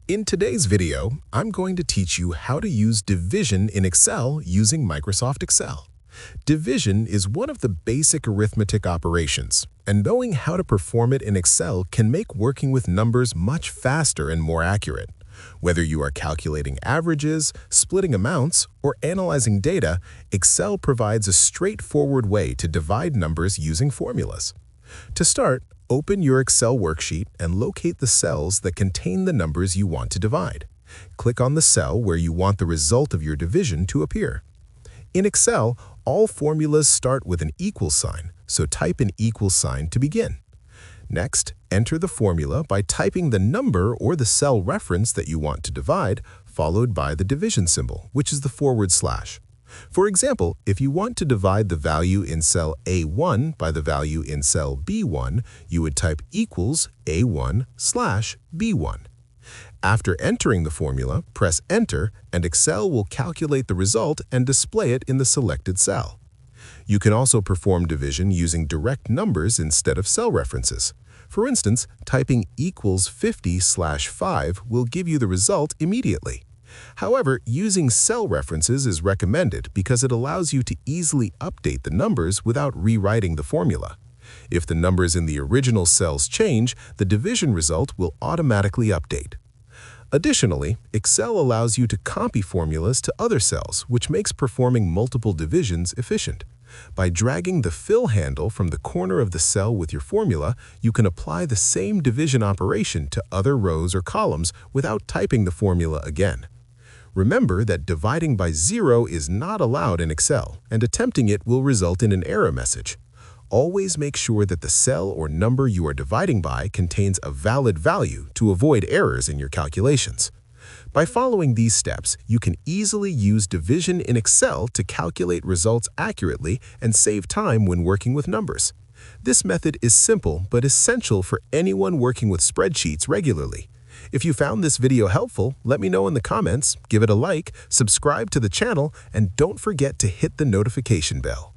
In today's video, I'm going to teach you how to use division in Excel using Microsoft Excel. Division is one of the basic arithmetic operations, and knowing how to perform it in Excel can make working with numbers much faster and more accurate. Whether you are calculating averages, splitting amounts, or analyzing data, Excel provides a straightforward way to divide numbers using formulas. To start, open your Excel worksheet and locate the cells that contain the numbers you want to divide. Click on the cell where you want the result of your division to appear. In Excel, all formulas start with an equal sign, so type an equal sign to begin. Next, enter the formula by typing the number or the cell reference that you want to divide, followed by the division symbol, which is the /. For example, if you want to divide the value in cell A1 by the value in cell B1, you would type equals A1/B1. After entering the formula, press Enter, and Excel will calculate the result and display it in the selected cell. You can also perform division using direct numbers instead of cell references. For instance, typing equals 50/5 will give you the result immediately. However, using cell references is recommended because it allows you to easily update the numbers without rewriting the formula. If the numbers in the original cells change, the division result will automatically update. Additionally, Excel allows you to copy formulas to other cells, which makes performing multiple divisions efficient. By dragging the fill handle from the corner of the cell with your formula, you can apply the same division operation to other rows or columns without typing the formula again. Remember that dividing by 0 is not allowed in Excel, and attempting it will result in an error message. Always make sure that the cell or number you are dividing by contains a valid value to avoid errors in your calculations. By following these steps, you can easily use division in Excel to calculate results accurately and save time when working with numbers. This method is simple but essential for anyone working with spreadsheets regularly. If you found this video helpful, let me know in the comments, give it a like, subscribe to the channel, and don't forget to hit the notification bell.